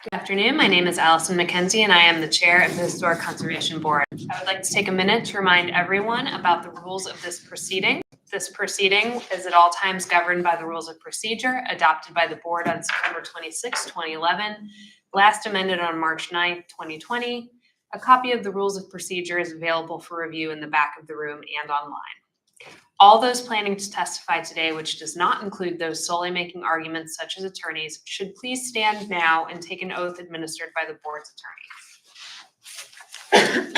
Good afternoon. My name is Allison McKenzie, and I am the chair of the Historic Conservation Board. I would like to take a minute to remind everyone about the rules of this proceeding. This proceeding is at all times governed by the rules of procedure adopted by the board on September 26, 2011, last amended on March 9, 2020. A copy of the rules of procedure is available for review in the back of the room and online. All those planning to testify today, which does not include those solely making arguments such as attorneys, should please stand now and take an oath administered by the board's attorney.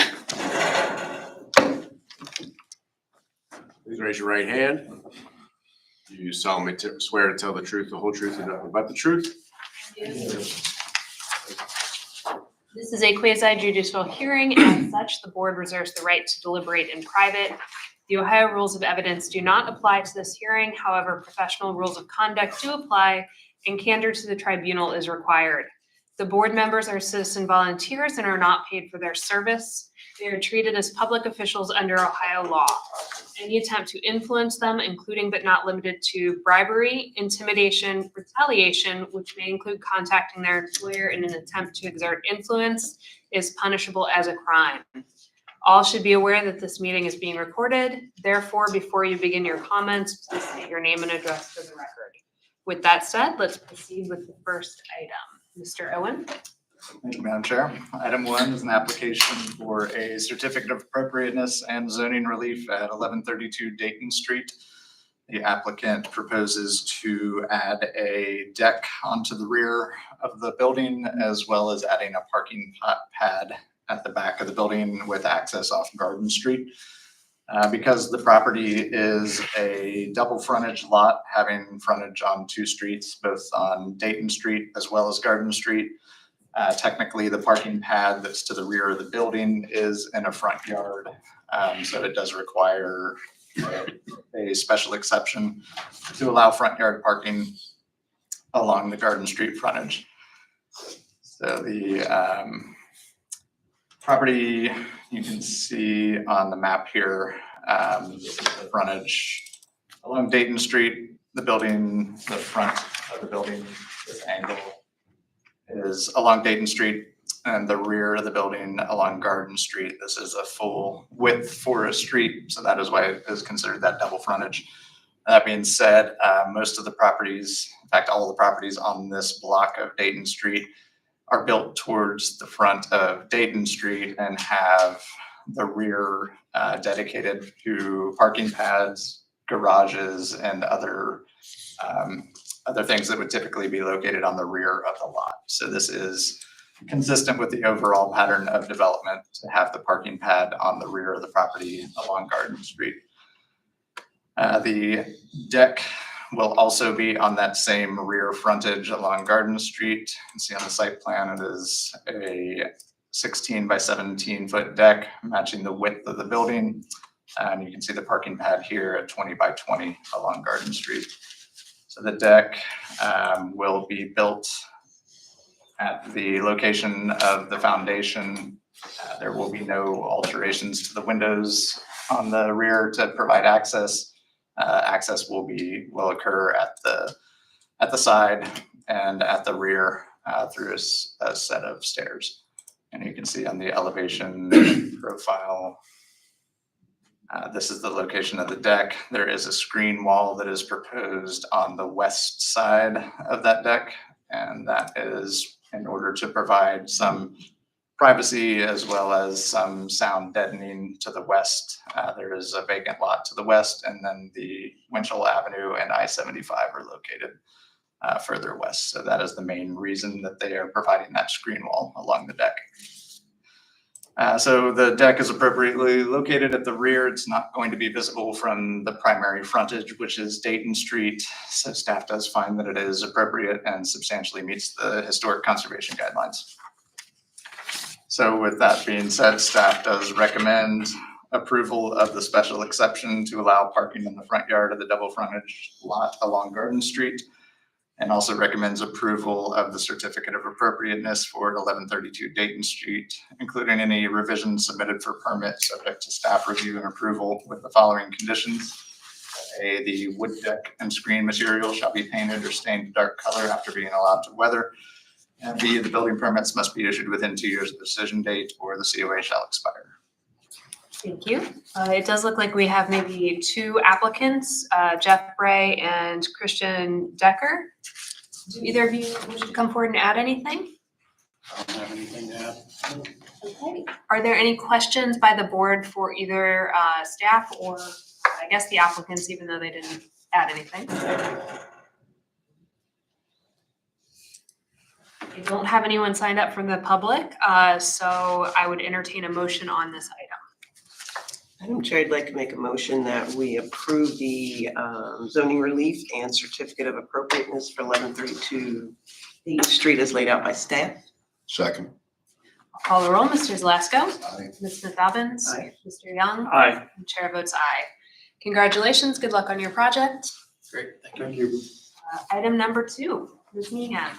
Please raise your right hand. Do you solemnly swear to tell the truth, the whole truth, and nothing but the truth? This is a quasi-judicial hearing. As such, the board reserves the right to deliberate in private. The Ohio Rules of Evidence do not apply to this hearing. However, professional rules of conduct do apply, and candor to the tribunal is required. The board members are citizen volunteers and are not paid for their service. They are treated as public officials under Ohio law. Any attempt to influence them, including but not limited to bribery, intimidation, retaliation, which may include contacting their employer in an attempt to exert influence, is punishable as a crime. All should be aware that this meeting is being recorded. Therefore, before you begin your comments, please state your name and address for the record. With that said, let's proceed with the first item. Mr. Owen. Thank you, Madam Chair. Item 1 is an application for a certificate of appropriateness and zoning relief at 1132 Dayton Street. The applicant proposes to add a deck onto the rear of the building, as well as adding a parking pad at the back of the building with access off Garden Street. Because the property is a double frontage lot, having frontage on 2 streets, both on Dayton Street as well as Garden Street. Technically, the parking pad that's to the rear of the building is in a front yard, so it does require a special exception to allow front yard parking along the Garden Street frontage. So the property you can see on the map here, this is the frontage along Dayton Street. The building, the front of the building, this angle is along Dayton Street, and the rear of the building along Garden Street. This is a full width for a street, so that is why it is considered that double frontage. That being said, most of the properties, in fact, all of the properties on this block of Dayton Street are built towards the front of Dayton Street and have the rear dedicated to parking pads, garages, and other things that would typically be located on the rear of the lot. So this is consistent with the overall pattern of development to have the parking pad on the rear of the property along Garden Street. The deck will also be on that same rear frontage along Garden Street. You can see on the site plan, it is a 16 by 17 foot deck matching the width of the building. And you can see the parking pad here at 20 by 20 along Garden Street. So the deck will be built at the location of the foundation. There will be no alterations to the windows on the rear to provide access. Access will occur at the side and at the rear through a set of stairs. And you can see on the elevation profile, this is the location of the deck. There is a screen wall that is proposed on the west side of that deck, and that is in order to provide some privacy as well as some sound deadening to the west. There is a vacant lot to the west, and then the Winchell Avenue and I-75 are located further west. So that is the main reason that they are providing that screen wall along the deck. So the deck is appropriately located at the rear. It's not going to be visible from the primary frontage, which is Dayton Street. So staff does find that it is appropriate and substantially meets the historic conservation guidelines. So with that being said, staff does recommend approval of the special exception to allow parking in the front yard of the double frontage lot along Garden Street, and also recommends approval of the certificate of appropriateness for 1132 Dayton Street, including any revisions submitted for permit subject to staff review and approval with the following conditions. A, the wood deck and screen material shall be painted or stained a dark color after being allowed to weather. And B, the building permits must be issued within 2 years of the decision date or the COA shall expire. Thank you. It does look like we have maybe two applicants, Jeff Bray and Christian Decker. Do either of you wish to come forward and add anything? I don't have anything to add. Okay. Are there any questions by the board for either staff or I guess the applicants, even though they didn't add anything? I don't have anyone signed up from the public, so I would entertain a motion on this item. Madam Chair, I'd like to make a motion that we approve the zoning relief and certificate of appropriateness for 1132 Eighth Street as laid out by staff. Second. I'll call the roll. Mr. Zalasko? Aye. Ms. Smith Dobbins? Aye. Mr. Young? Aye. And Chair votes aye. Congratulations. Good luck on your project. Great, thank you. Item number 2, Ms. Meehan.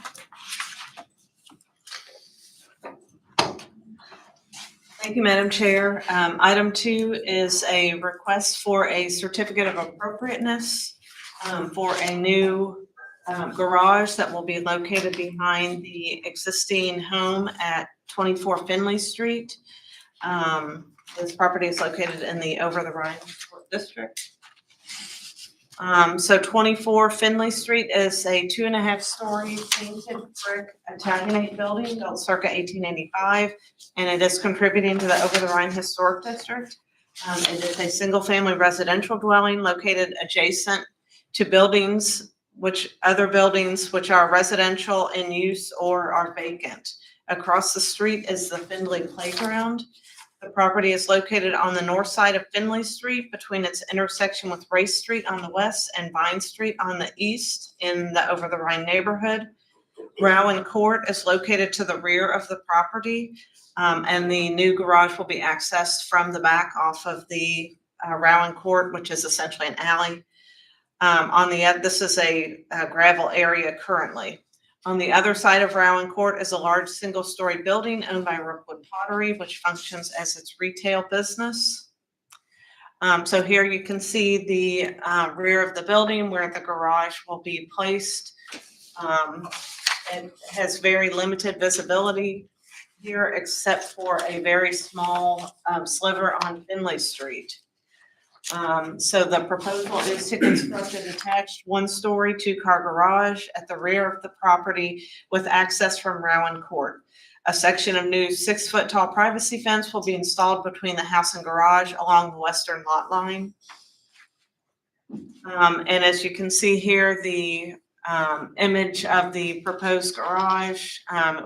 Thank you, Madam Chair. Item 2 is a request for a certificate of appropriateness for a new garage that will be located behind the existing home at 24 Finley Street. This property is located in the Over the Rhine District. So 24 Finley Street is a 2.5-story painted brick Italianate building built circa 1885, and it is contributing to the Over the Rhine Historic District. It is a single-family residential dwelling located adjacent to other buildings which are residential in use or are vacant. Across the street is the Findlay Playground. The property is located on the north side of Finley Street between its intersection with Race Street on the west and Vine Street on the east in the Over the Rhine neighborhood. Rowan Court is located to the rear of the property, and the new garage will be accessed from the back off of the Rowan Court, which is essentially an alley. This is a gravel area currently. On the other side of Rowan Court is a large single-story building owned by Rookwood Pottery, which functions as its retail business. So here you can see the rear of the building where the garage will be placed. It has very limited visibility here except for a very small sliver on Finley Street. So the proposal is to construct a detached 1-story 2-car garage at the rear of the property with access from Rowan Court. A section of new 6-foot tall privacy fence will be installed between the house and garage along the western lot line. And as you can see here, the image of the proposed garage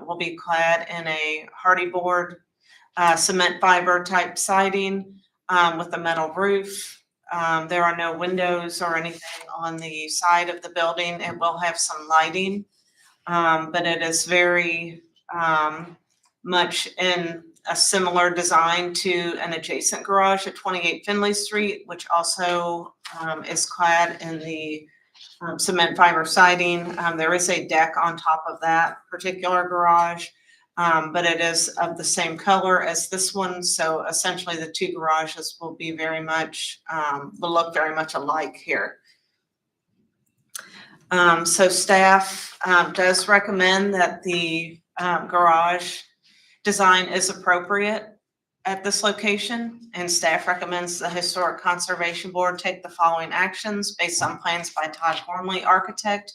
will be clad in a hardy board cement fiber type siding with a metal roof. There are no windows or anything on the side of the building. It will have some lighting, but it is very much in a similar design to an adjacent garage at 28 Finley Street, which also is clad in the cement fiber siding. There is a deck on top of that particular garage. But it is of the same color as this one. So essentially the two garages will be will look very much alike here. So staff does recommend that the garage design is appropriate at this location, and staff recommends the Historic Conservation Board take the following actions based on plans by Todd Hornley, architect,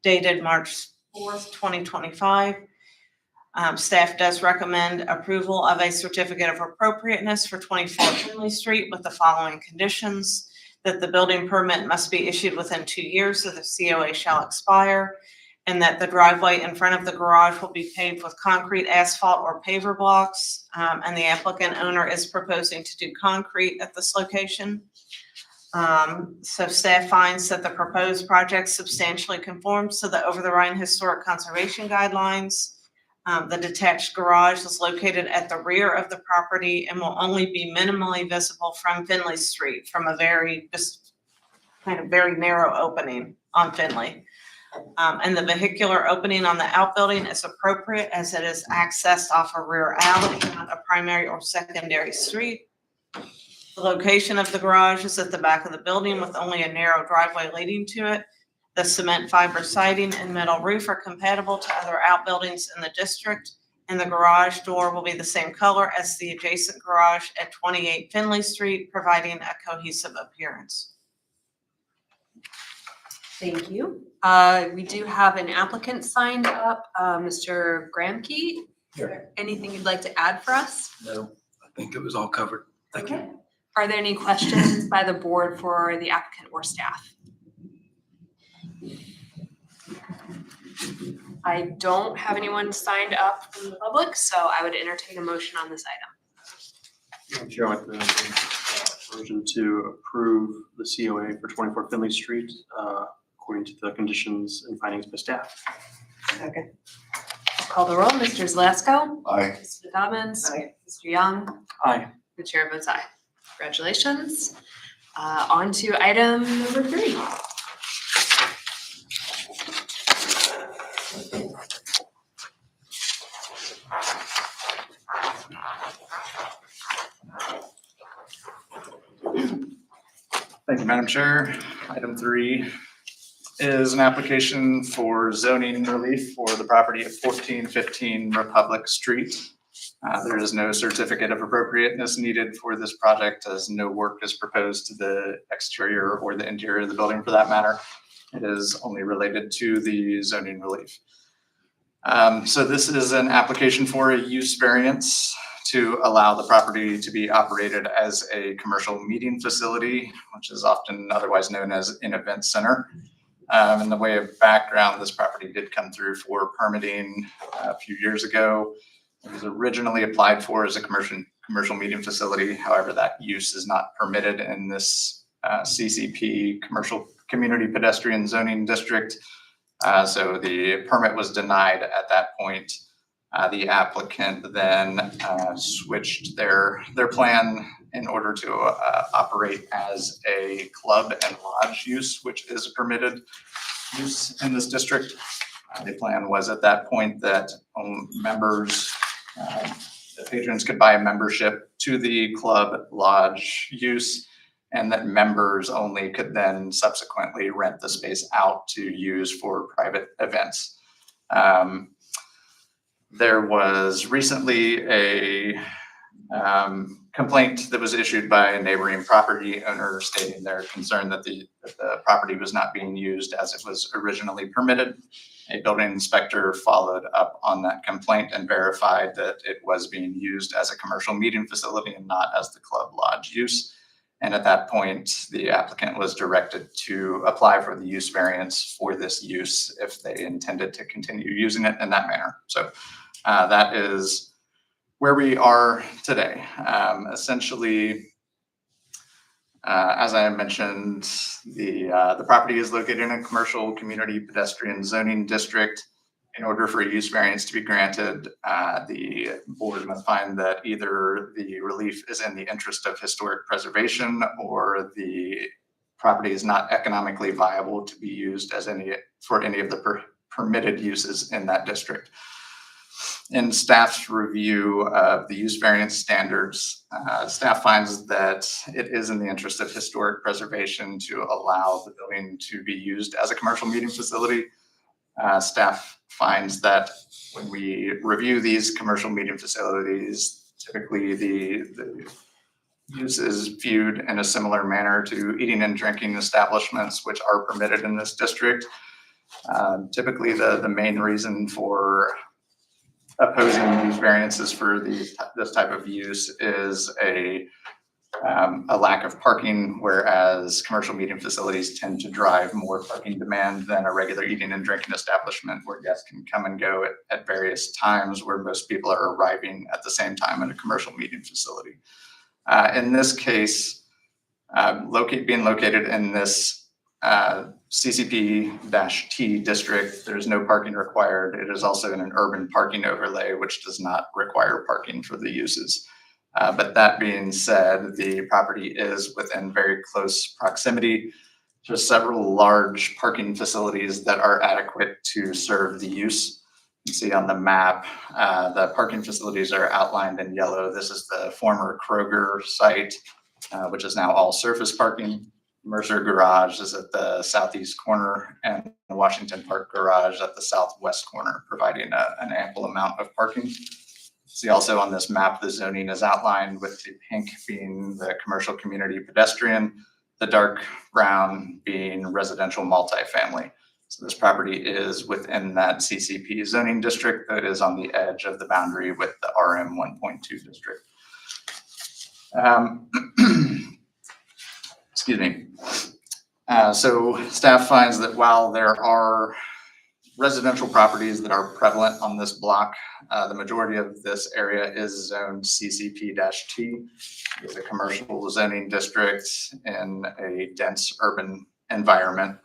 dated March 4th, 2025. Staff does recommend approval of a certificate of appropriateness for 24 Finley Street with the following conditions: that the building permit must be issued within 2 years, so the COA shall expire, and that the driveway in front of the garage will be paved with concrete, asphalt, or paver blocks. And the applicant owner is proposing to do concrete at this location. So staff finds that the proposed project substantially conforms to the Over the Rhine Historic Conservation Guidelines. The detached garage is located at the rear of the property and will only be minimally visible from Finley Street from a very narrow opening on Finley. And the vehicular opening on the outbuilding is appropriate as it is accessed off a rear alley, not a primary or secondary street. The location of the garage is at the back of the building with only a narrow driveway leading to it. The cement fiber siding and metal roof are compatible to other outbuildings in the district, and the garage door will be the same color as the adjacent garage at 28 Finley Street, providing a cohesive appearance. Thank you. We do have an applicant signed up, Mr. Gramke. Here. Anything you'd like to add for us? No, I think it was all covered. Thank you. Okay. Are there any questions by the board for the applicant or staff? I don't have anyone signed up from the public, so I would entertain a motion on this item. Madam Chair, I'd like to make a motion to approve the COA for 24 Finley Street according to the conditions and findings by staff. Second. I'll call the roll. Mr. Zalesko? Aye. Mr. Dobbins? Aye. Mr. Young? Aye. The chair votes aye. Congratulations. On to item number 3. Thank you, Madam Chair. Item 3 is an application for zoning relief for the property at 1415 Republic Street. There is no certificate of appropriateness needed for this project, as no work is proposed to the exterior or the interior of the building for that matter. It is only related to the zoning relief. So this is an application for a use variance to allow the property to be operated as a commercial meeting facility, which is often otherwise known as an event center. In the way of background, this property did come through for permitting a few years ago. It was originally applied for as a commercial meeting facility. However, that use is not permitted in this CCP, Commercial Community Pedestrian Zoning District. So the permit was denied at that point. The applicant then switched their plan in order to operate as a club and lodge use, which is a permitted use in this district. The plan was at that point that members, the patrons could buy a membership to the club lodge use, and that members only could then subsequently rent the space out to use for private events. There was recently a complaint that was issued by a neighboring property owner stating their concern that the property was not being used as it was originally permitted. A building inspector followed up on that complaint and verified that it was being used as a commercial meeting facility and not as the club lodge use. And at that point, the applicant was directed to apply for the use variance for this use if they intended to continue using it in that manner. So that is where we are today. Essentially, as I mentioned, the property is located in a commercial community pedestrian zoning district. In order for a use variance to be granted, the board must find that either the relief is in the interest of historic preservation or the property is not economically viable to be used as for any of the permitted uses in that district. In staff's review of the use variance standards, staff finds that it is in the interest of historic preservation to allow the building to be used as a commercial meeting facility. Staff finds that when we review these commercial meeting facilities, typically the use is viewed in a similar manner to eating and drinking establishments, which are permitted in this district. Typically, the main reason for opposing these variances for this type of use is a lack of parking, whereas commercial meeting facilities tend to drive more parking demand than a regular eating and drinking establishment where guests can come and go at various times, where most people are arriving at the same time in a commercial meeting facility. In this case, being located in this CCP-T district, there's no parking required. It is also in an urban parking overlay, which does not require parking for the uses. But that being said, the property is within very close proximity to several large parking facilities that are adequate to serve the use. You see on the map, the parking facilities are outlined in yellow. This is the former Kroger site, which is now all surface parking. Mercer Garage is at the southeast corner and the Washington Park Garage at the southwest corner, providing an ample amount of parking. See also on this map, the zoning is outlined with the pink being the commercial community pedestrian, the dark brown being residential multifamily. So this property is within that CCP zoning district that is on the edge of the boundary with the RM 1.2 district. Excuse me. So staff finds that while there are residential properties that are prevalent on this block, the majority of this area is zoned CCP-T. It's a commercial zoning district in a dense urban environment.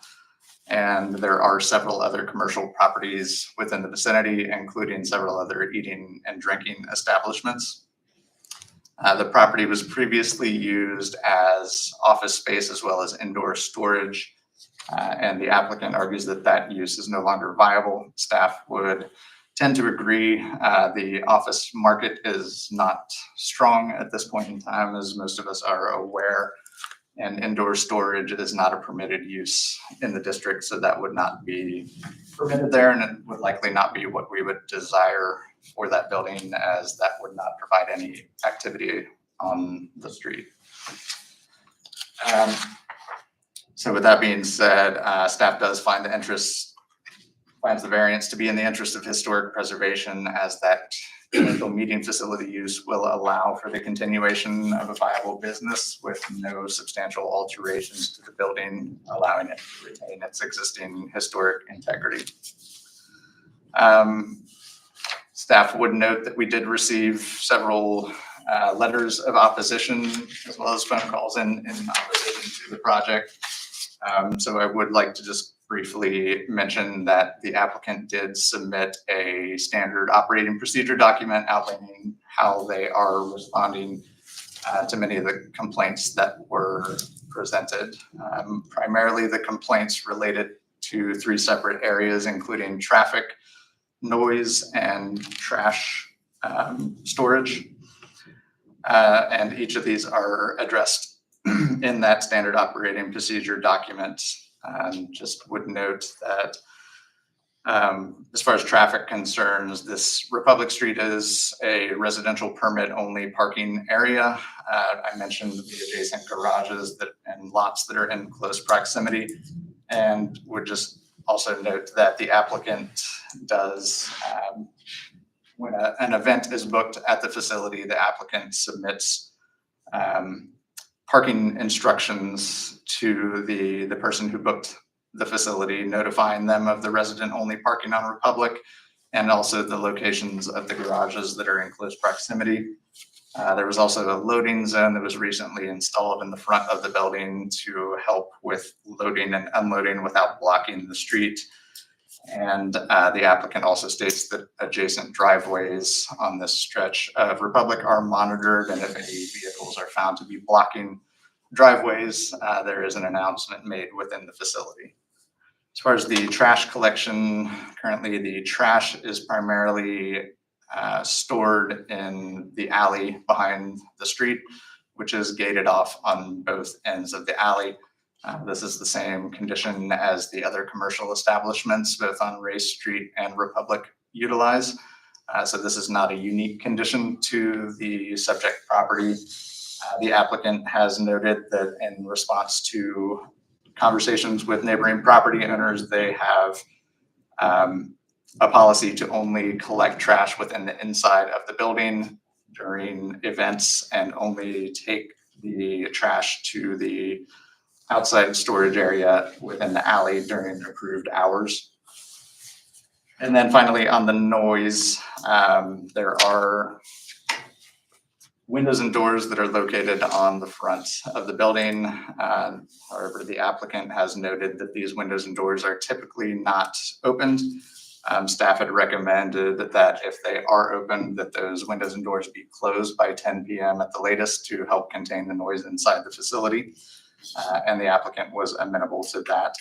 And there are several other commercial properties within the vicinity, including several other eating and drinking establishments. The property was previously used as office space as well as indoor storage. And the applicant argues that that use is no longer viable. Staff would tend to agree. The office market is not strong at this point in time, as most of us are aware. And indoor storage is not a permitted use in the district, so that would not be permitted there, and it would likely not be what we would desire for that building, as that would not provide any activity on the street. So with that being said, staff does find finds the variance to be in the interest of historic preservation, as that commercial meeting facility use will allow for the continuation of a viable business with no substantial alterations to the building, allowing it to retain its existing historic integrity. Staff would note that we did receive several letters of opposition as well as phone calls in opposition to the project. So I would like to just briefly mention that the applicant did submit a standard operating procedure document outlining how they are responding to many of the complaints that were presented. Primarily the complaints related to 3 separate areas, including traffic, noise, and trash storage. And each of these are addressed in that standard operating procedure document. Just would note that as far as traffic concerns, this Republic Street is a residential permit only parking area. I mentioned the adjacent garages and lots that are in close proximity, and would just also note that the applicant does, when an event is booked at the facility, the applicant submits parking instructions to the person who booked the facility, notifying them of the resident only parking on Republic, and also the locations of the garages that are in close proximity. There was also a loading zone that was recently installed in the front of the building to help with loading and unloading without blocking the street. And the applicant also states that adjacent driveways on this stretch of Republic are monitored, and if any vehicles are found to be blocking driveways, there is an announcement made within the facility. As far as the trash collection, currently the trash is primarily stored in the alley behind the street, which is gated off on both ends of the alley. This is the same condition as the other commercial establishments, both on Race Street and Republic utilize. So this is not a unique condition to the subject property. The applicant has noted that in response to conversations with neighboring property owners, they have a policy to only collect trash within the inside of the building during events and only take the trash to the outside storage area within the alley during approved hours. And then finally on the noise, there are windows and doors that are located on the front of the building. However, the applicant has noted that these windows and doors are typically not opened. Staff had recommended that if they are open, that those windows and doors be closed by 10 p.m. at the latest to help contain the noise inside the facility. And the applicant was amenable to that.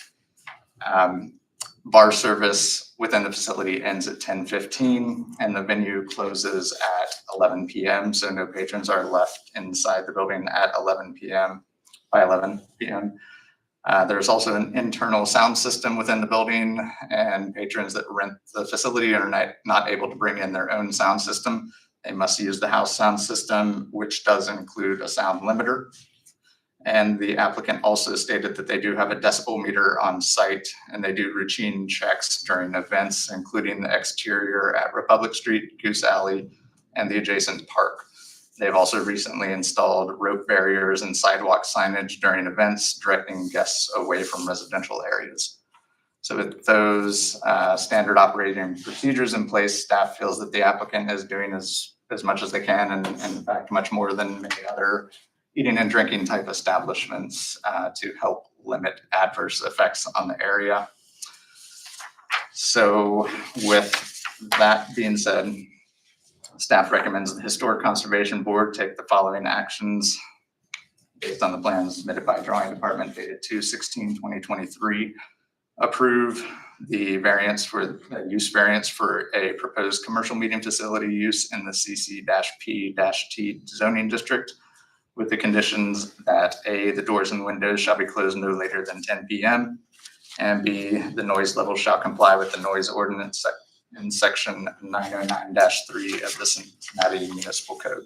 Bar service within the facility ends at 10:15 and the venue closes at 11 p.m. So no patrons are left inside the building at 11 p.m. by 11 p.m. There's also an internal sound system within the building, and patrons that rent the facility are not able to bring in their own sound system. They must use the house sound system, which does include a sound limiter. And the applicant also stated that they do have a decibel meter on site, and they do routine checks during events, including the exterior at Republic Street, Goose Alley, and the adjacent park. They've also recently installed rope barriers and sidewalk signage during events, directing guests away from residential areas. So with those standard operating procedures in place, staff feels that the applicant is doing as much as they can, and in fact, much more than many other eating and drinking type establishments to help limit adverse effects on the area. So with that being said, staff recommends the Historic Conservation Board take the following actions based on the plans submitted by Drawing Department dated 2/16/2023. Approve the variance for use variance for a proposed commercial meeting facility use in the CC-P-T zoning district, with the conditions that A, the doors and windows shall be closed no later than 10 p.m. and B, the noise level shall comply with the noise ordinance in section 909-3 of the Cincinnati Municipal Code.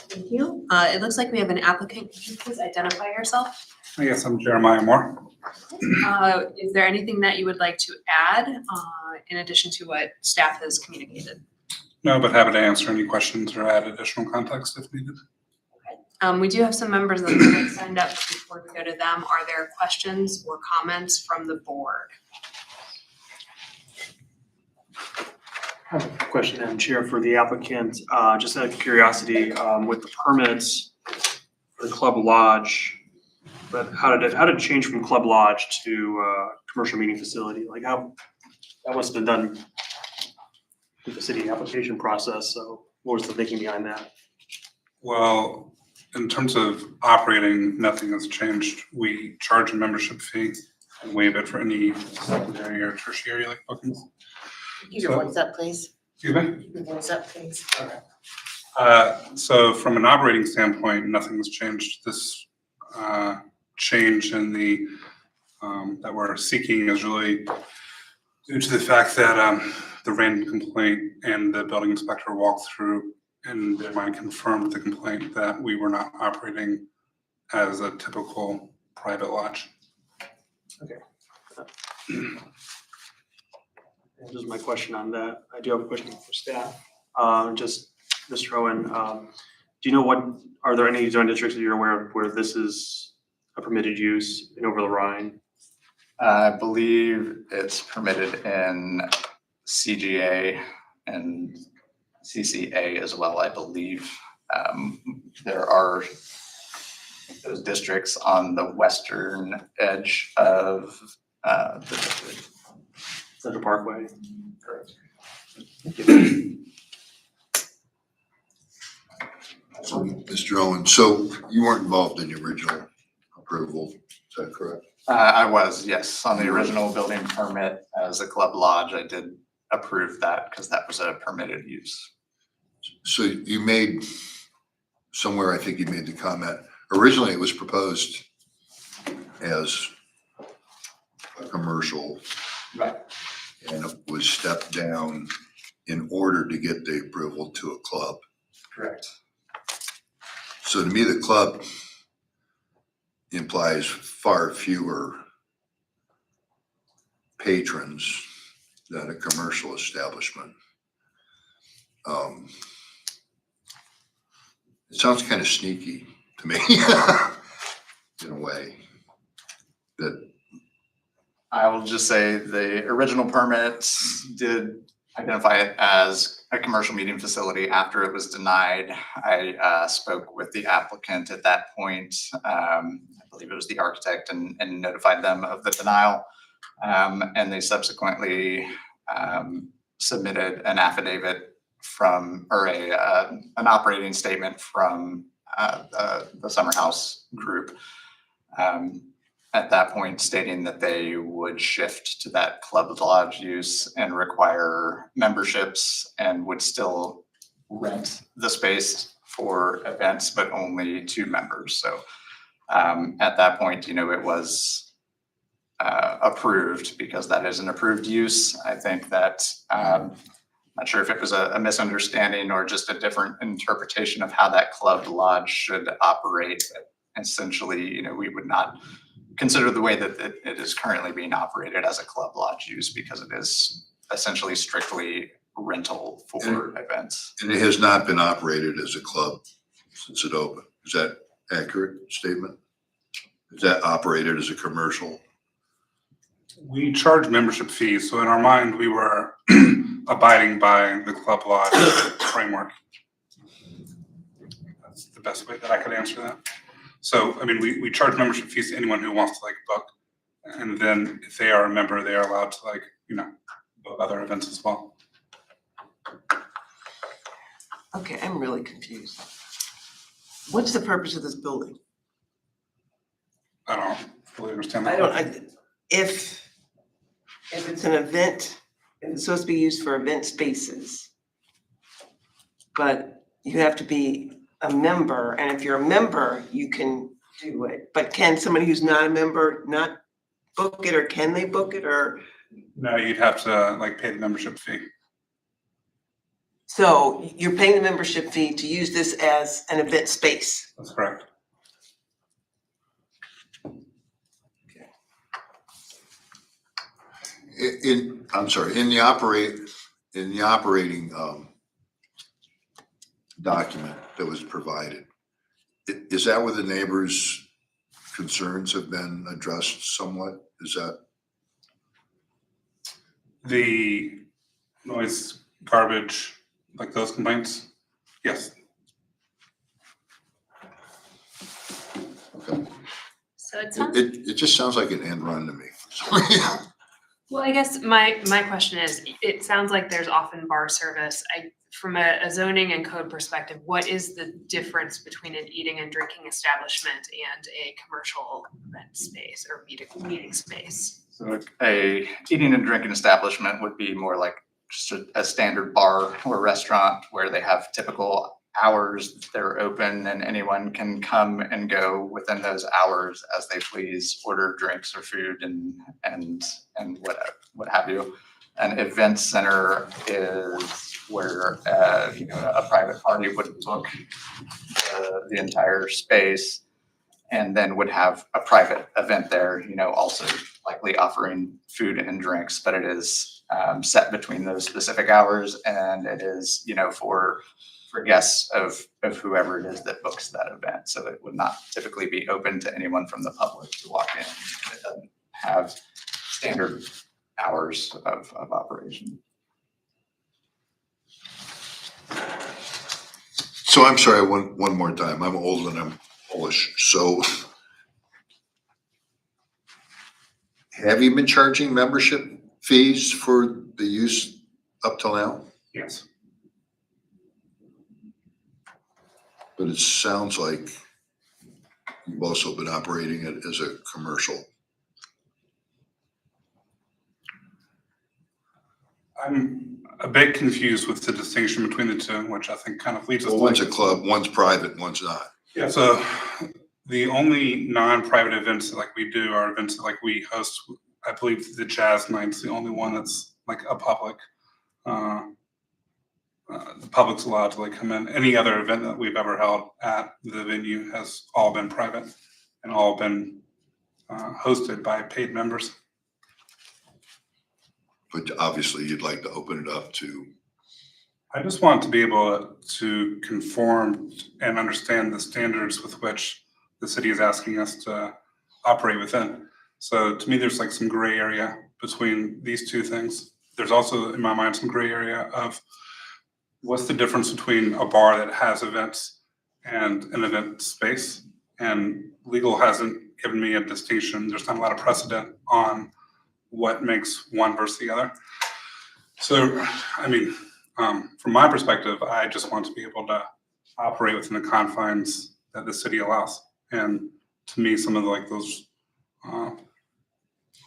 Thank you. It looks like we have an applicant. Could you please identify yourself? Yes, I'm Jeremiah Moore. Is there anything that you would like to add in addition to what staff has communicated? No, but happy to answer any questions or add additional context if needed. We do have some members of the public signed up. Before we go to them, are there questions or comments from the board? I have a question, Madam Chair, for the applicant. Just out of curiosity, with the permits for the Club Lodge, but how did it change from Club Lodge to commercial meeting facility? Like how, that must have been done with the city application process. So what was the thinking behind that? Well, in terms of operating, nothing has changed. We charge a membership fee and waive it for any secondary or tertiary like bookings. Keep your voice up, please. Excuse me? Keep your voice up, please. So from an operating standpoint, nothing has changed. This change in the that we're seeking is really due to the fact that the random complaint and the building inspector walked through and their mind confirmed the complaint that we were not operating as a typical private lodge. Okay. And just my question on that. I do have a question for staff. Just Mr. Owen, do you know are there any zone districts that you're aware of where this is a permitted use in over the Rhine? I believe it's permitted in CGA and CCA as well, I believe. There are those districts on the western edge of the district. Central Parkway? Correct. Mr. Owen, so you weren't involved in the original approval, is that correct? I was, yes, on the original building permit as a club lodge, I did approve that because that was a permitted use. So you made, somewhere I think you made the comment, originally it was proposed as a commercial. Right. And it was stepped down in order to get the approval to a club. Correct. So to me, the club implies far fewer patrons than a commercial establishment. It sounds kind of sneaky to me in a way that. I will just say the original permits did identify it as a commercial meeting facility. After it was denied, I spoke with the applicant at that point. I believe it was the architect and notified them of the denial. And they subsequently submitted an affidavit from, or an operating statement from the Summer House group. At that point stating that they would shift to that club lodge use and require memberships and would still rent the space for events, but only to members. So At that point, it was approved because that is an approved use. I think that, not sure if it was a misunderstanding or just a different interpretation of how that club lodge should operate. Essentially, we would not consider the way that it is currently being operated as a club lodge use because it is essentially strictly rental for events. And it has not been operated as a club since it opened. Is that accurate statement? Is that operated as a commercial? We charge membership fees, so in our mind, we were abiding by the club lodge framework. That's the best way that I could answer that. So, I mean, we charge membership fees to anyone who wants to book. And then if they are a member, they are allowed to book other events as well. Okay, I'm really confused. What's the purpose of this building? I don't fully understand I that. if it's an event, if it's supposed to be used for event spaces, but you have to be a member, and if you're a member, you can do it. But can somebody who's not a member not book it, or can they book it, or? No, you'd have to pay the membership fee. So you're paying the membership fee to use this as an event space? That's correct. I'm sorry, in the operating document that was provided, is that where the neighbors' concerns have been addressed somewhat? Is that? The noise, garbage, those complaints? Yes. Okay. So it sounds. It just sounds like an end run to me. Well, I guess my question is, it sounds like there's often bar service. From a zoning and code perspective, what is the difference between an eating and drinking establishment and a commercial event space or meeting space? So a eating and drinking establishment would be more like just a standard bar or restaurant where they have typical hours that they're open and anyone can come and go within those hours as they please, order drinks or food and what have you. An event center is where a private party would book the entire space and then would have a private event there, also likely offering food and drinks, but it is set between those specific hours, and it is for guests of whoever it is that books that event. So it would not typically be open to anyone from the public to walk in. It doesn't have standard hours of operation. So I'm sorry, one more time. I'm old and I'm Polish. So have you been charging membership fees for the use up till now? Yes. But it sounds like you've also been operating it as a commercial. I'm a bit confused with the distinction between the two, which I think kind of leads us Well, to one's a club, one's private, one's not. Yeah, so the only non-private events that we do are events that we host. I believe the Jazz Night's the only one that's a public. The public's allowed to come in. Any other event that we've ever held at the venue has all been private and all been hosted by paid members. But obviously you'd like to open it up to. I just want to be able to conform and understand the standards with which the city is asking us to operate within. So to me, there's some gray area between these two things. There's also, in my mind, some gray area of what's the difference between a bar that has events and an event space. And legal hasn't given me a distinction. There's not a lot of precedent on what makes one versus the other. So, I mean, from my perspective, I just want to be able to operate within the confines that the city allows. And to me, some of those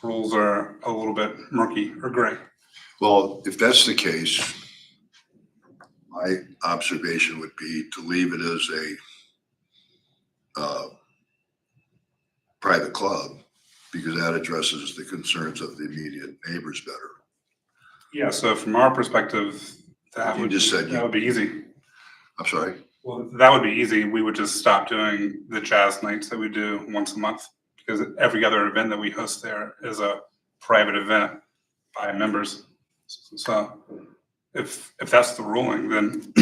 rules are a little bit murky or gray. Well, if that's the case, my observation would be to leave it as private club, because that addresses the concerns of the immediate neighbors better. Yeah, so from our perspective, that You would, just said that would be easy. I'm sorry, Well, that would be easy. We would just stop doing the jazz nights that we do once a month, because every other event that we host there is a private event by members. So if that's the ruling, then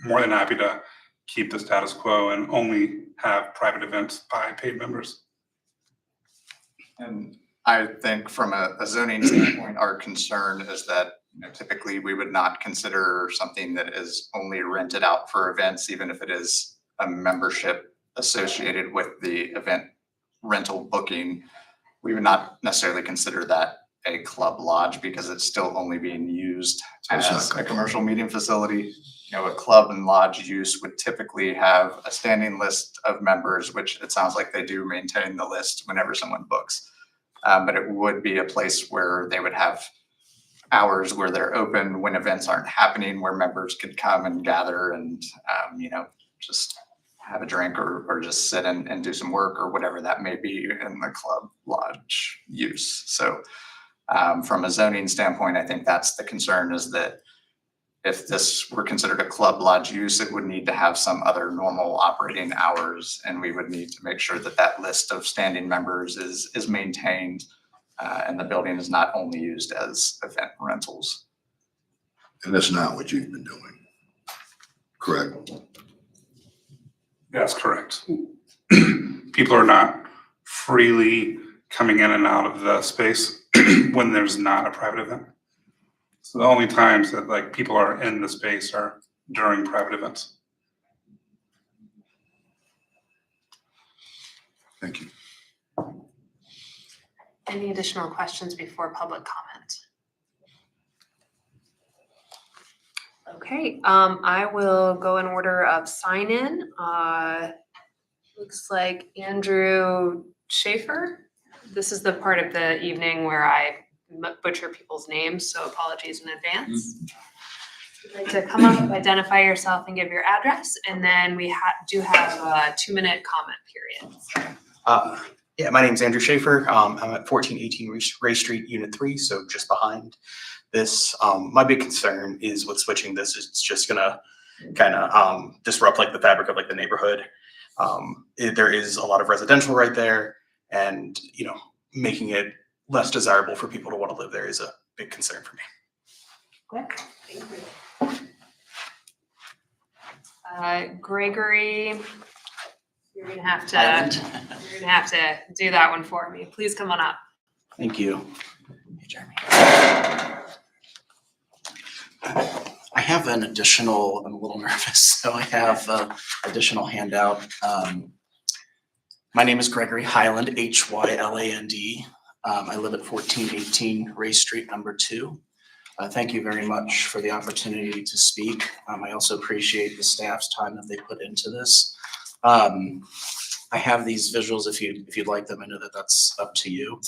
more than happy to keep the status quo and only have private events by paid members. And I think from a zoning standpoint, our concern is that, you know, typically we would not consider something that is only rented out for events, even if it is a membership associated with the event rental booking. We would not necessarily consider that a club lodge because it's still only being used It's not as a club. commercial meeting facility. You know, a club and lodge use would typically have a standing list of members, which it sounds like they do maintain the list whenever someone books. But it would be a place where they would have hours where they're open when events aren't happening, where members could come and gather and, you know, just have a drink or just sit and do some work or whatever that may be in the club lodge use. So from a zoning standpoint, I think that's the concern, is that if this were considered a club lodge use, it would need to have some other normal operating hours, and we would need to make sure that that list of standing members is maintained, and the building is not only used as event rentals. and that's not what you've been doing. Correct? That's correct. People are not freely coming in and out of the space when there's not a private event. So the only times that like people are in the space are during private events. Thank you. Any additional questions before public comment? Okay, I will go in order of sign in. Looks like Andrew Schaefer. This is the part of the evening where I butcher people's names, so apologies in advance. If you'd like to come up, identify yourself and give your address, and then we do have a 2-minute comment period. Yeah, my name's Andrew Schaefer. I'm at 1418 Ray Street, Unit 3, so just behind this. My big concern is with switching this, it's just gonna kind of disrupt like the fabric of like the neighborhood. There is a lot of residential right there, and you know, making it less desirable for people to want to live there is a big concern for me. Quick, thank you. Gregory, you're gonna have to do that one for me. Please come on up. Thank you. Hey, Jeremy. I have an additional, I'm a little nervous, so I have an additional handout. My name is Gregory Hyland, Hyland. I live at 1418 Ray Street, number 2. Thank you very much for the opportunity to speak. I also appreciate the staff's time that they put into this. I have these visuals if you'd like them. I know that that's up to you.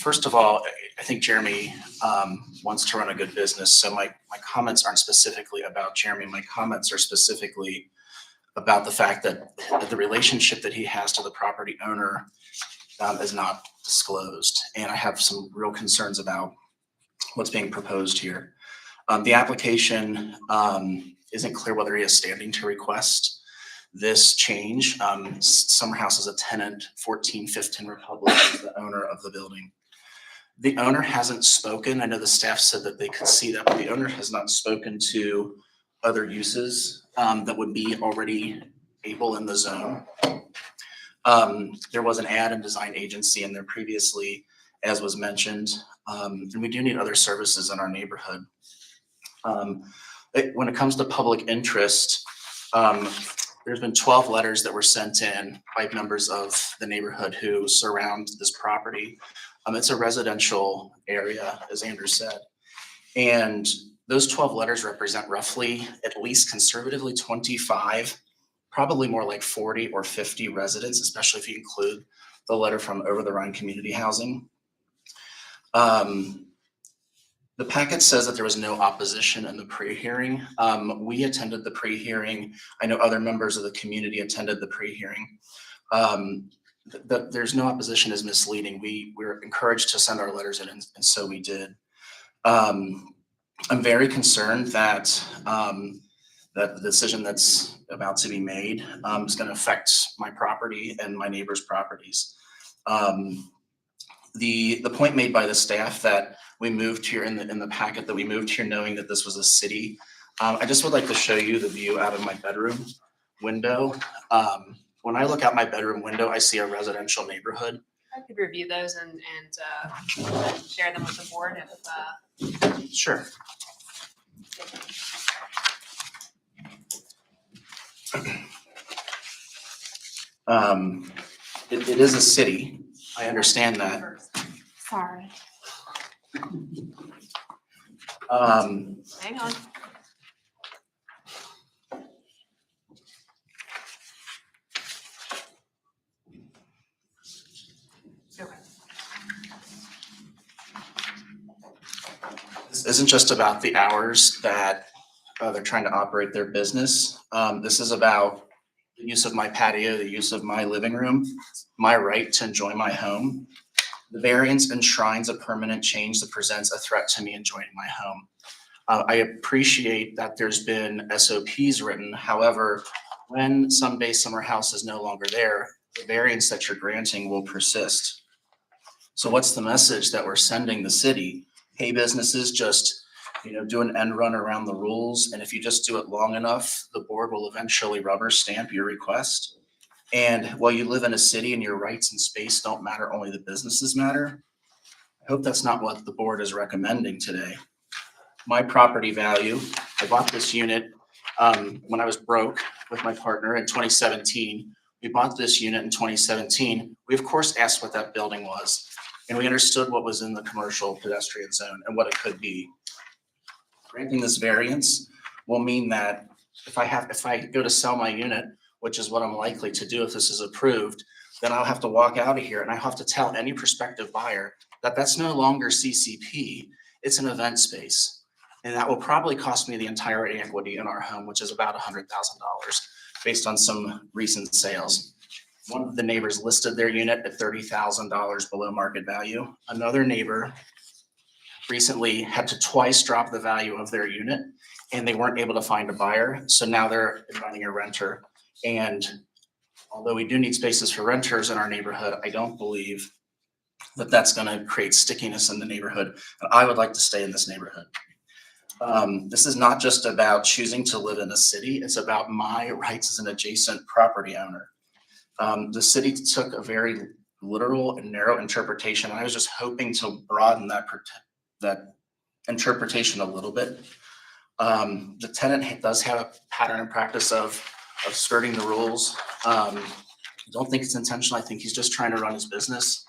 First of all, I think Jeremy wants to run a good business, so my comments aren't specifically about Jeremy. My comments are specifically about the fact that the relationship that he has to the property owner is not disclosed, and I have some real concerns about what's being proposed here. The application isn't clear whether he is standing to request this change. Summer House is a tenant, 1415 Republic is the owner of the building. The owner hasn't spoken. I know the staff said that they could see that, but the owner has not spoken to other uses that would be already able in the zone. There was an ad and design agency in there previously, as was mentioned, and we do need other services in our neighborhood. When it comes to public interest, there's been 12 letters that were sent in by members of the neighborhood who surround this property. It's a residential area, as Andrew said. And those 12 letters represent roughly, at least conservatively, 25, probably more like 40 or 50 residents, especially if you include the letter from Over the Rhine Community Housing. The packet says that there was no opposition in the pre-hearing. We attended the pre-hearing. I know other members of the community attended the pre-hearing. There's no opposition is misleading. We're encouraged to send our letters in, and so we did. I'm very concerned that that the decision that's about to be made is going to affect my property and my neighbors' properties. The point made by the staff that we moved here in the packet, that we moved here knowing that this was a city. I just would like to show you the view out of my bedroom window. When I look out my bedroom window, I see a residential neighborhood. I could review those and share them with the board if, Sure. It is a city. I understand that. sorry. Hang on. Okay. This isn't just about the hours that they're trying to operate their business. This is about the use of my patio, the use of my living room, my right to enjoy my home. The variance enshrines a permanent change that presents a threat to me enjoying my home. I appreciate that there's been SOPs written. However, when someday summer house is no longer there, the variance that you're granting will persist. So what's the message that we're sending the city? Hey, businesses, just do an end run around the rules. And if you just do it long enough, the board will eventually rubber stamp your request. And while you live in a city and your rights and space don't matter, only the businesses matter. I hope that's not what the board is recommending today. My property value, I bought this unit when I was broke with my partner in 2017. We bought this unit in 2017. We of course asked what that building was, and we understood what was in the commercial pedestrian zone and what it could be. Granting this variance will mean that if I go to sell my unit, which is what I'm likely to do if this is approved, then I'll have to walk out of here and I have to tell any prospective buyer that that's no longer CCP, it's an event space. And that will probably cost me the entire equity in our home, which is about $100,000 based on some recent sales. One of the neighbors listed their unit at $30,000 below market value. Another neighbor recently had to twice drop the value of their unit and they weren't able to find a buyer. So now they're inviting a renter. And although we do need spaces for renters in our neighborhood, I don't believe that that's going to create stickiness in the neighborhood. And I would like to stay in this neighborhood. This is not just about choosing to live in a city. It's about my rights as an adjacent property owner. The city took a very literal and narrow interpretation. I was just hoping to broaden that interpretation a little bit. The tenant does have a pattern and practice of skirting the rules. I don't think it's intentional. I think he's just trying to run his business.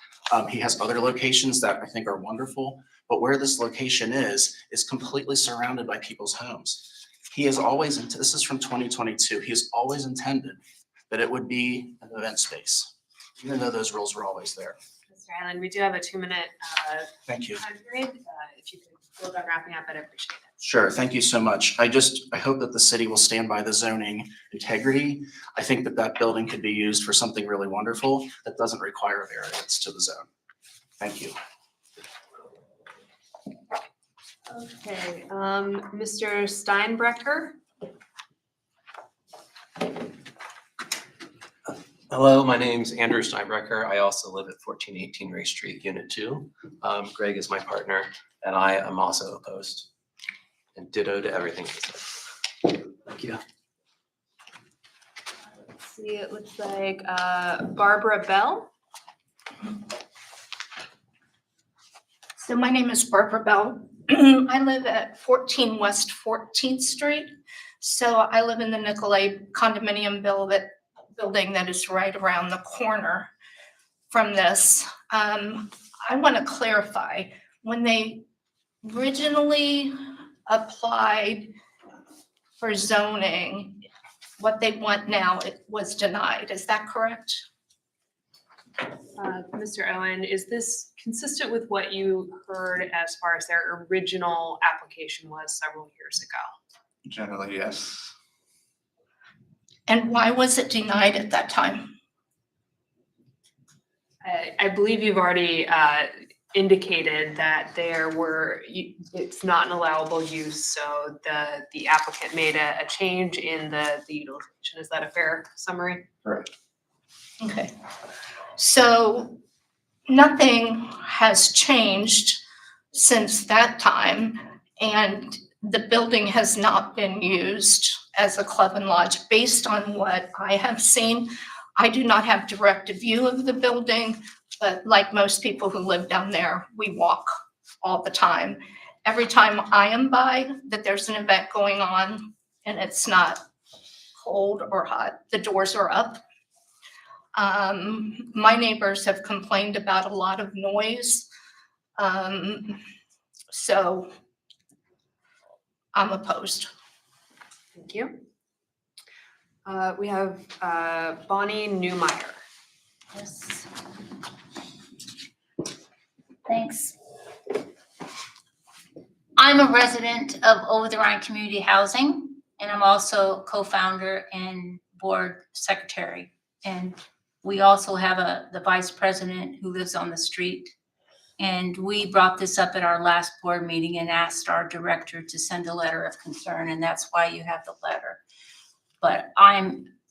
He has other locations that I think are wonderful, but where this location is completely surrounded by people's homes. He has always, this is from 2022, he has always intended that it would be an event space, even though those rules were always there. Mr. Island, we do have a 2-minute Thank you. time period. If you could go about wrapping up, I'd appreciate it. Sure, thank you so much. I hope that the city will stand by the zoning integrity. I think that building could be used for something really wonderful that doesn't require a variance to the zone. Thank you. Okay, Mr. Steinbrecher? Hello, my name's Andrew Steinbrecher. I also live at 1418 Race Street, Unit 2. Greg is my partner, and I am also opposed. And ditto to everything he said. Thank you. Let's see, it looks like Barbara Bell. So my name is Barbara Bell. I live at 14 West 14th Street. So I live in the Nicolay condominium building that is right around the corner from this. I want to clarify, when they originally applied for zoning, what they want now, it was denied. Is that correct? Mr. Owen, is this consistent with what you heard as far as their original application was several years ago? Generally, yes. And why was it denied at that time? I believe you've already indicated that it's not an allowable use, so the applicant made a change in the utilization. Is that a fair summary? Okay. So nothing has changed since that time, and the building has not been used as a club and lodge. Based on what I have seen, I do not have direct view of the building, but like most people who live down there, we walk all the time. Every time I am by that there's an event going on and it's not cold or hot, the doors are up. My neighbors have complained about a lot of noise. So I'm opposed. Thank you. We have Bonnie Newmeyer. Yes. Thanks. I'm a resident of Over the Rhine Community Housing, and I'm also co-founder and board secretary. And we also have the vice president who lives on the street. And we brought this up at our last board meeting and asked our director to send a letter of concern, and that's why you have the letter. But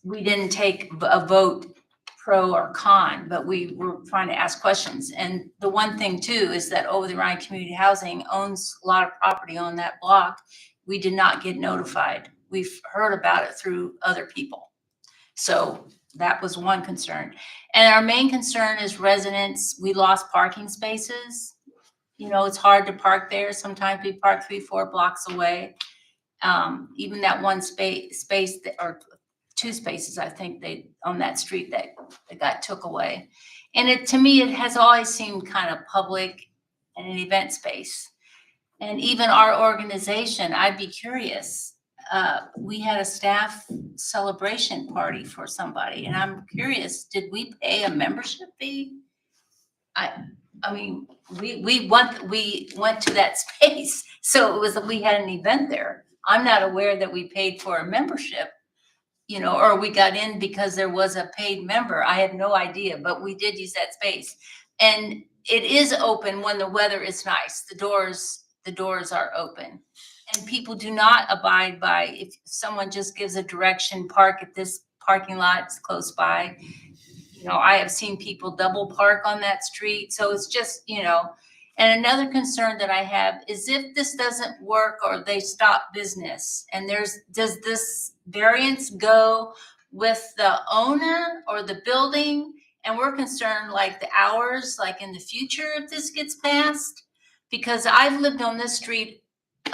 we didn't take a vote pro or con, but we were trying to ask questions. And the one thing too is that Over the Rhine Community Housing owns a lot of property on that block. We did not get notified. We've heard about it through other people. So that was one concern. And our main concern is residents. We lost parking spaces. You know, it's hard to park there. Sometimes we park 3-4 blocks away. Even that one space or 2 spaces, I think on that street that got took away. And to me, it has always seemed kind of public and an event space. And even our organization, I'd be curious. We had a staff celebration party for somebody, and I'm curious, did we pay a membership fee? I mean, we went to that space, so we had an event there. I'm not aware that we paid for a membership, you know, or we got in because there was a paid member. I have no idea, but we did use that space. And it is open when the weather is nice. The doors are open. And people do not abide by, if someone just gives a direction, park at this parking lot, it's close by. You know, I have seen people double park on that street. So it's just, you know, and another concern that I have is if this doesn't work or they stop business and does this variance go with the owner or the building? And we're concerned like the hours, like in the future, if this gets passed, because I've lived on this street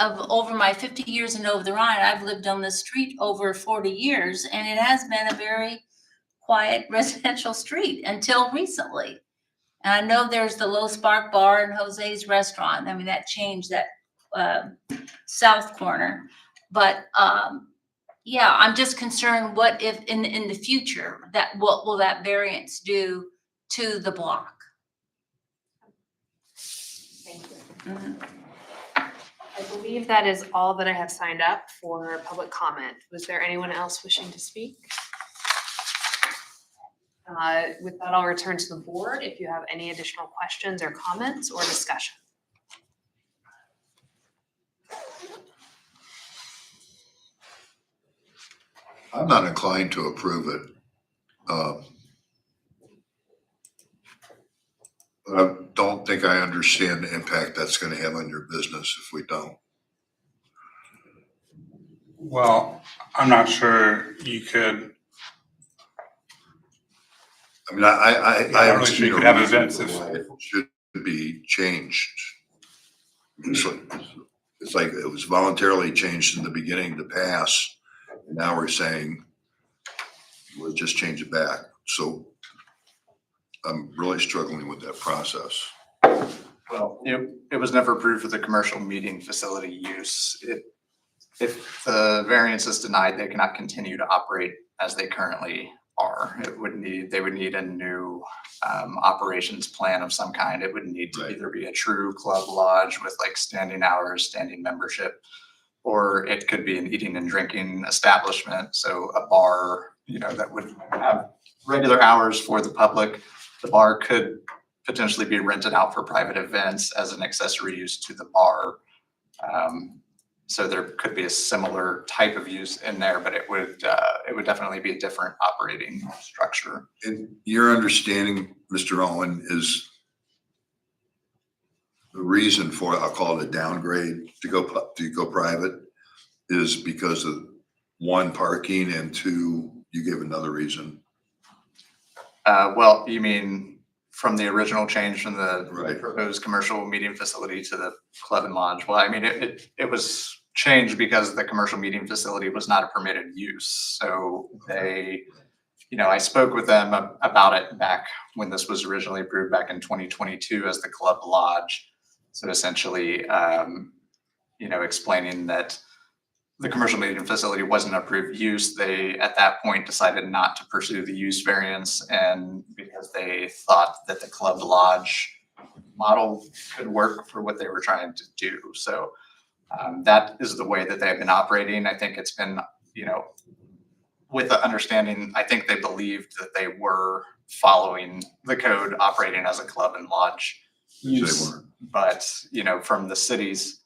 over my 50 years in Over the Rhine, I've lived on this street over 40 years, and it has been a very quiet residential street until recently. And I know there's the Low Spark Bar and Jose's Restaurant. I mean, that changed that south corner. But yeah, I'm just concerned what if in the future, what will that variance do to the block? Thank you. Mm-hmm. I believe that is all that I have signed up for public comment. Was there anyone else wishing to speak? With that, I'll return to the board if you have any additional questions or comments or discussion. I'm not inclined to approve it. I don't think I understand the impact that's going to have on your business if we don't. Well, I'm not sure you could. I mean, I Yeah, haven't really seen sure you a could have reason events for if- why it should be changed. It's like it was voluntarily changed in the beginning to pass. And now we're saying we'll just change it back. So I'm really struggling with that process. Well, it was never approved for the commercial meeting facility use. If the variance is denied, they cannot continue to operate as they currently are. They would need a new operations plan of some kind. It would need to either be a true club lodge with like standing hours, standing membership, or it could be an eating and drinking establishment. So a bar, you know, that would have regular hours for the public, the bar could potentially be rented out for private events as an accessory use to the bar. So there could be a similar type of use in there, but it would definitely be a different operating structure. And your understanding, Mr. Owen, is the reason for, I'll call it a downgrade to go private is because of one, parking, and two, you gave another reason. Well, you mean from the original change from the Right. proposed commercial meeting facility to the club and lodge? Well, I mean, it was changed because the commercial meeting facility was not a permitted use. So they, I spoke with them about it back when this was originally approved back in 2022 as the club lodge. So essentially, explaining that the commercial meeting facility wasn't approved use, they at that point decided not to pursue the use variance, and because they thought that the club lodge model could work for what they were trying to do. So that is the way that they've been operating. I think it's been, with the understanding, I think they believed that they were following the code, operating as a club and lodge use. weren't. But, from the city's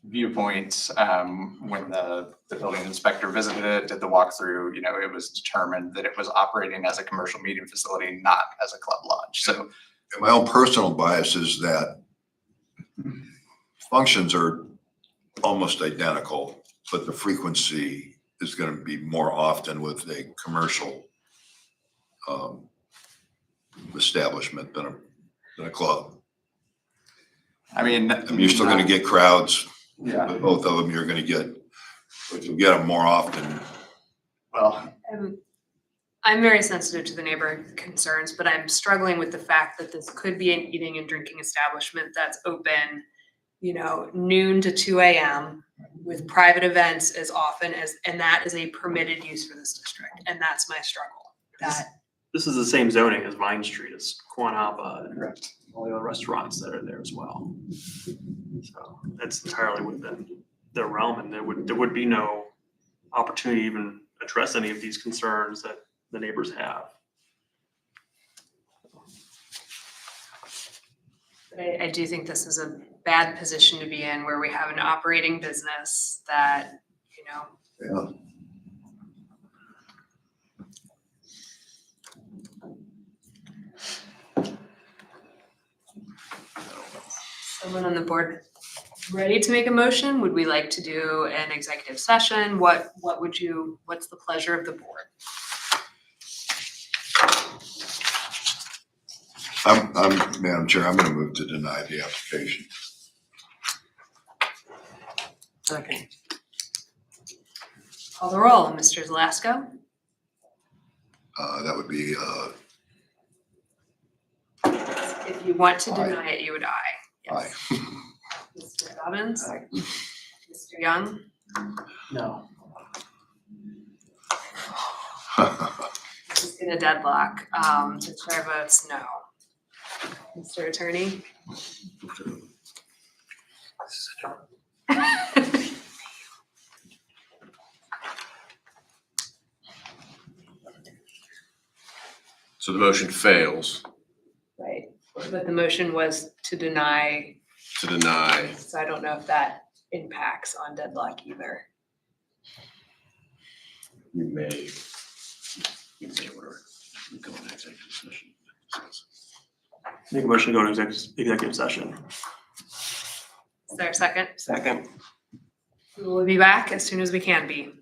viewpoint, when the building inspector visited it, did the walkthrough, it was determined that it was operating as a commercial meeting facility, not as a club lodge. So And my own personal bias is that functions are almost identical, but the frequency is going to be more often with a commercial establishment than a club. I mean, You're still going to get crowds, yeah, but both of them you're going to get, but you'll get them more often. well, I'm very sensitive to the neighbor concerns, but I'm struggling with the fact that this could be an eating and drinking establishment that's open, noon to 2 a.m. with private events as often as, and that is a permitted use for this district. And that's my struggle. This is the same zoning as Vine Street, as Quanapa and all the other restaurants that are there as well. So that's entirely within their realm, and there would be no opportunity to even address any of these concerns that the neighbors have. I do think this is a bad position to be in where we have an operating business that, Yeah. someone on the board ready to make a motion? Would we like to do an executive session? What's the pleasure of the board? Madam Chair, I'm going to move to deny the application. Second. Call the roll. Mr. Zelasco? That would be, If you want to Aye. deny it, you would aye. Yes. Mr. Robbins? Aye. Mr. Young? No. This is gonna deadlock. The chair votes no. Mr. Attorney? So the motion fails Right, but the motion was to deny, to deny. so I don't know if that impacts on deadlock either. You may say whatever. We go into executive session. Make a motion to go into executive session. Is there a second? Second. We will be back as soon as we can be.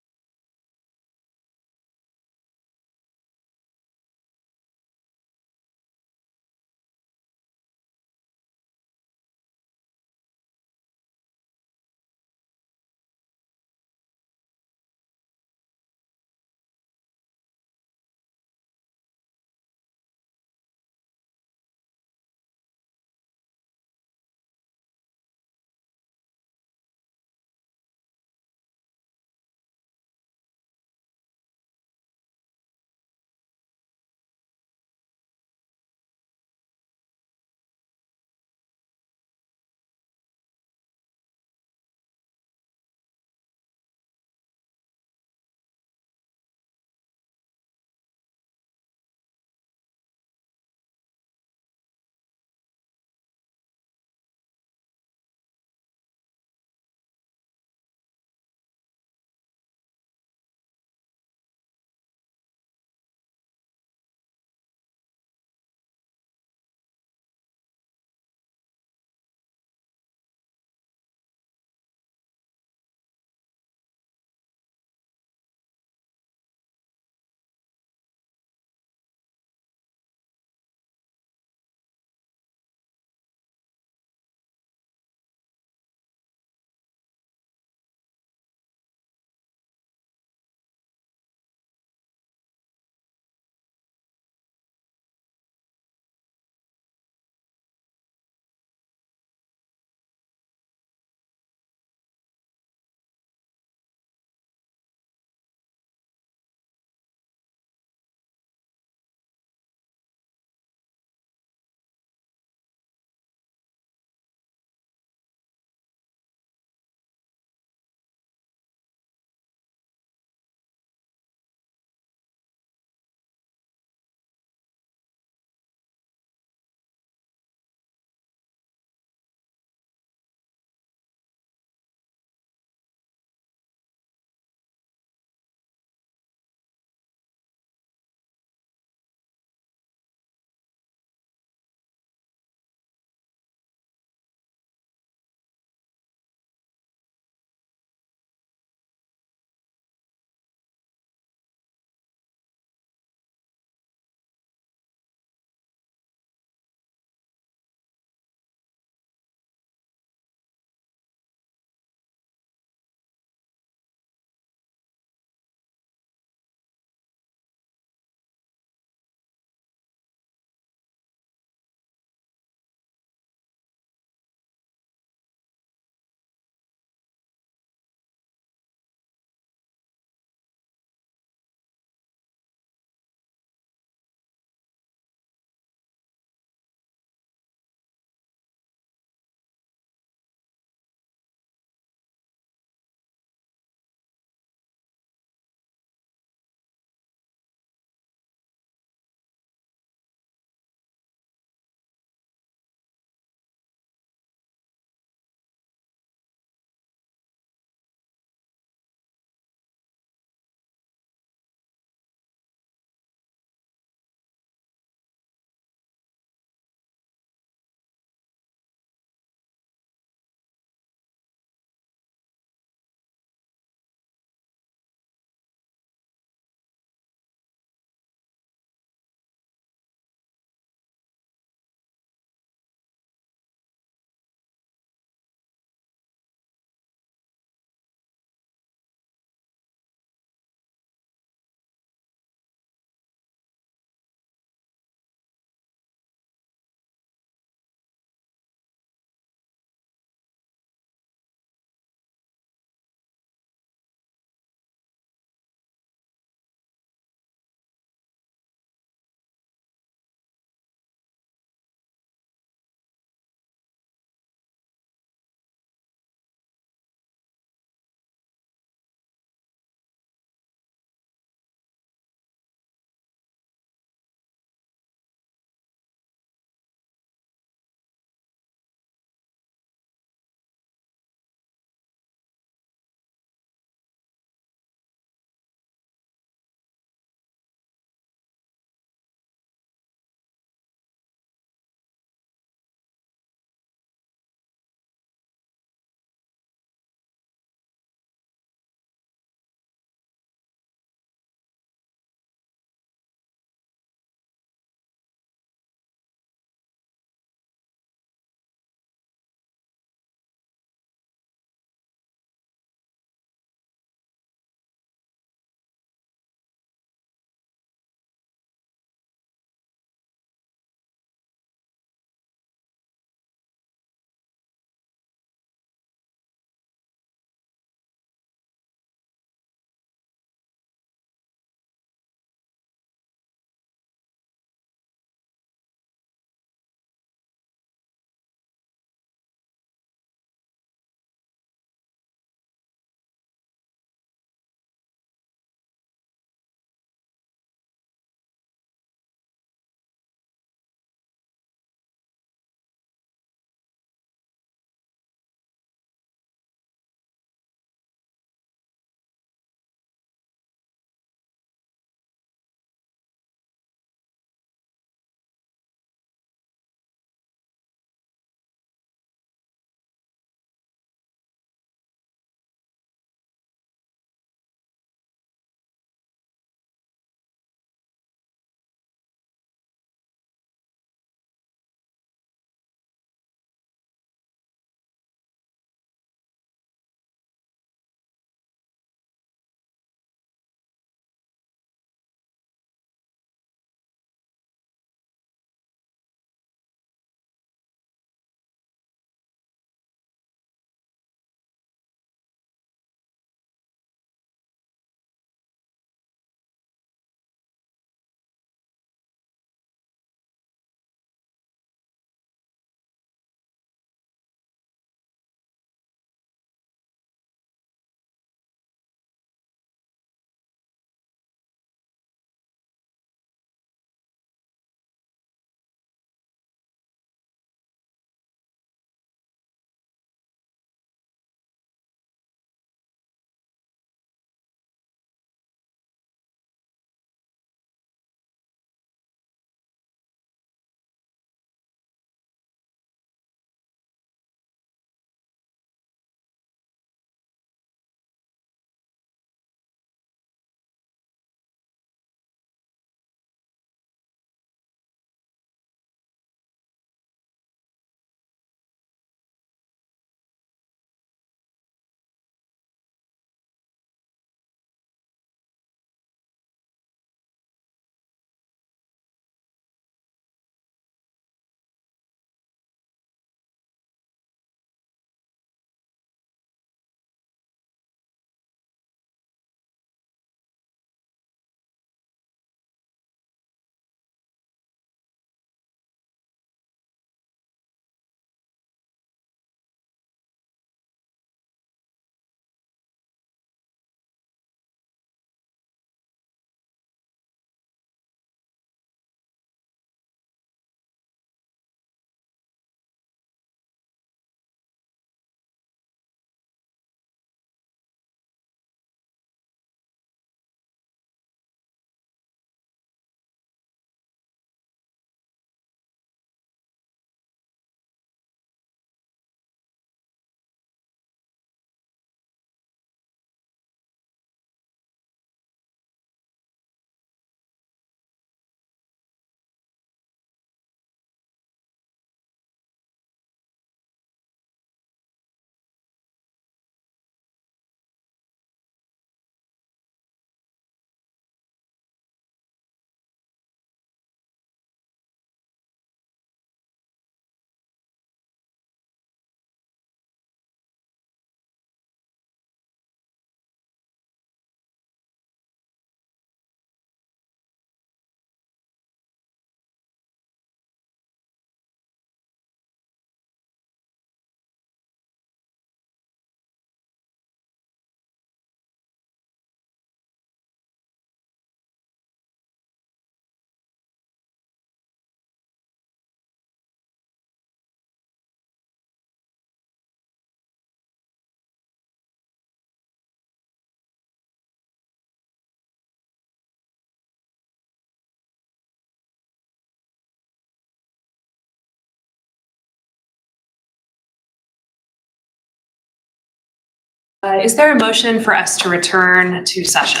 Is there a motion for us to return to session?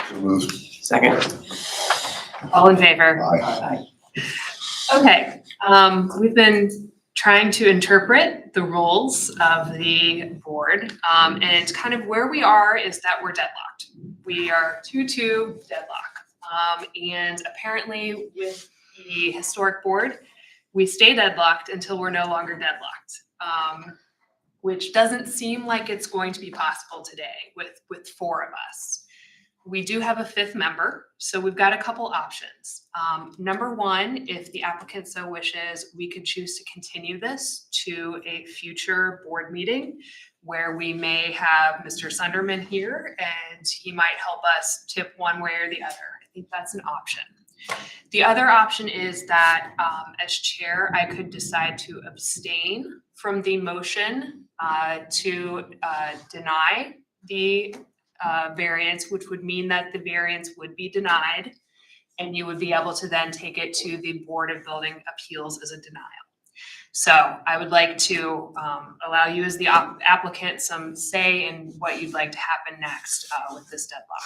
So moved. Second. All in favor? Aye. Okay, we've been trying to interpret the rules of the board. And kind of where we are is that we're deadlocked. We are 2-2 deadlock. And apparently with the historic board, we stay deadlocked until we're no longer deadlocked. Which doesn't seem like it's going to be possible today with 4 of us. We do have a 5th member, so we've got a couple options. Number 1, if the applicant so wishes, we could choose to continue this to a future board meeting where we may have Mr. Sunderman here and he might help us tip one way or the other. I think that's an option. The other option is that as chair, I could decide to abstain from the motion to deny the variance, which would mean that the variance would be denied and you would be able to then take it to the Board of Building Appeals as a denial. So I would like to allow you as the applicant some say in what you'd like to happen next with this deadlock.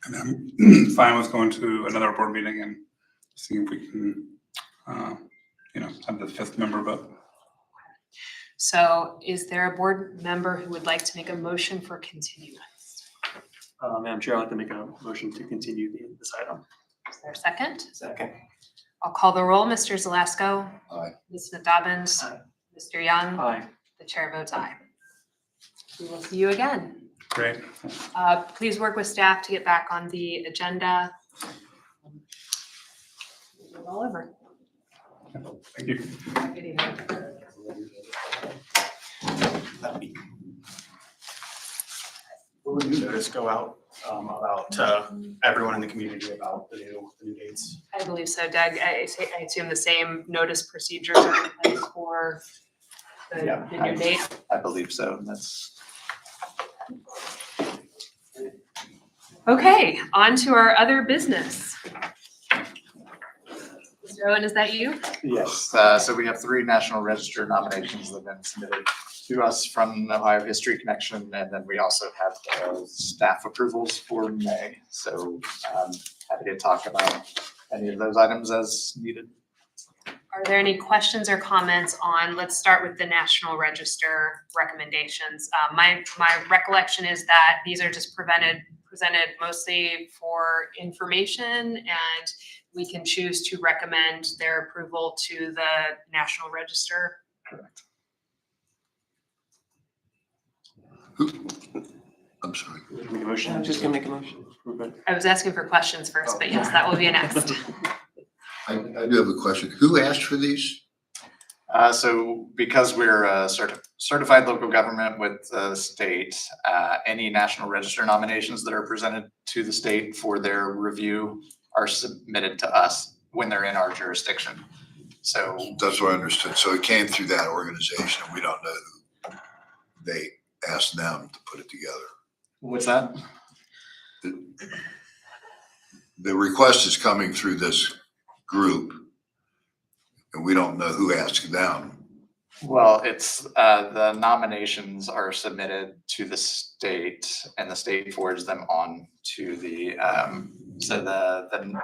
And I'm fine with going to another board meeting and seeing if we can, have the 5th member vote. So is there a board member who would like to make a motion for continuance? Madam Chair, I'd like to make a motion to continue this item. Is there a second? Second. I'll call the roll. Mr. Zalesko? Aye. Ms. Smith Dobbins? Aye. Mr. Young? Aye. The chair votes aye. We will see you again. Great. Please work with staff to get back on the agenda. It's all over. Thank you. Good evening. Will the new notice go out about everyone in the community about the new dates? I believe so, Doug. I assume the same notice procedures are in place for the new date. I believe so. That's. Okay, on to our other business. Mr. Owen, is that you? Yes, so we have 3 National Register nominations that have been submitted to us from the Ohio History Connection, and then we also have staff approvals for May. So happy to talk about any of those items as needed. Are there any questions or comments on, let's start with the National Register recommendations. My recollection is that these are just presented mostly for information, and we can choose to recommend their approval to the National Register. Correct. I'm sorry. Make a motion. I'm just gonna make a motion. Approve it. I was asking for questions first, but yes, that will be next. I do have a question. Who asked for these? So because we're a certified local government with the state, any National Register nominations that are presented to the state for their review are submitted to us when they're in our jurisdiction. So That's what I understood. So it came through that organization. We don't know who they asked them to put it together. what's that? The request is coming through this group, and we don't know who asked them. Well, it's the nominations are submitted to the state and the state forwards them on to the the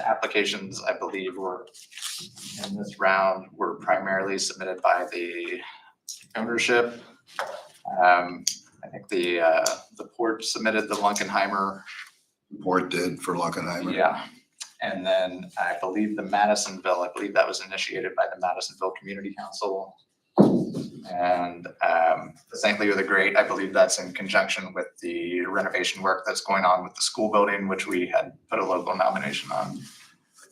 applications, I believe, were in this round were primarily submitted by the ownership. I think the port submitted the Lunkenheimer. Port did for Lunkenheimer. Yeah. And then I believe the Madisonville, I believe that was initiated by the Madisonville Community Council. And the St. Leo the Great, I believe that's in conjunction with the renovation work that's going on with the school building, which we had put a local nomination on,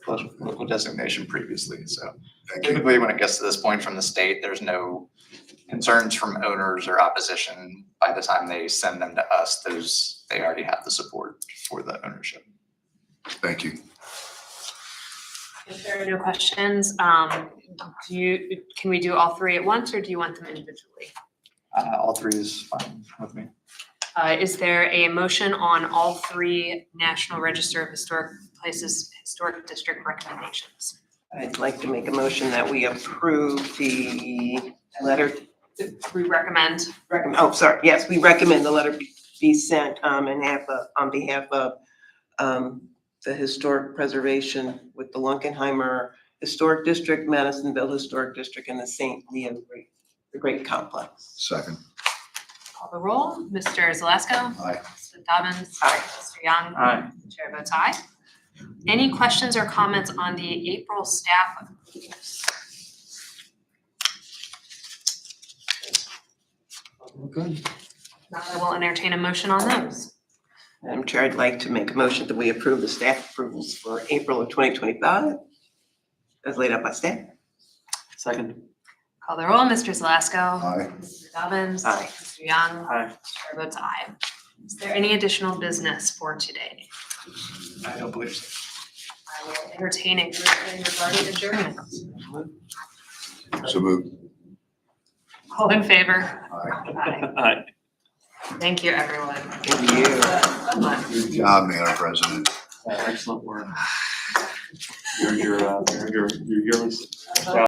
local designation previously. So typically when it gets to this point from the state, there's no concerns from owners or opposition. By the time they send them to us, they already have the support for the ownership. Thank you. If there are no questions, can we do all 3 at once, or do you want them individually? All 3 is fine with me. Is there a motion on all 3 National Register of Historic Places, Historic District recommendations? I'd like to make a motion that we approve the letter We recommend. Oh, sorry, yes, we recommend the letter be sent on behalf of the historic preservation with the Lunkenheimer Historic District, Madisonville Historic District, and the St. Leo the Great Complex. Second. Call the roll. Mr. Zalesko? Aye. Mr. Dobbins? Aye. Mr. Young? Aye. The chair votes aye. Any questions or comments on the April staff updates? Good. Now I will entertain a motion on those. Madam Chair, I'd like to make a motion that we approve the staff approvals for April of 2025 as laid out by staff. Second. Call the roll. Mr. Zalesko? Aye. Mr. Dobbins? Aye. Mr. Young? Aye. Chair votes aye. Is there any additional business for today? I don't believe so. I will entertain a motion regarding adjournment. So moved. All in favor? Aye. Aye. Thank you, everyone. Thank you. Good luck. Good job, Madam President. Excellent work. Your yearly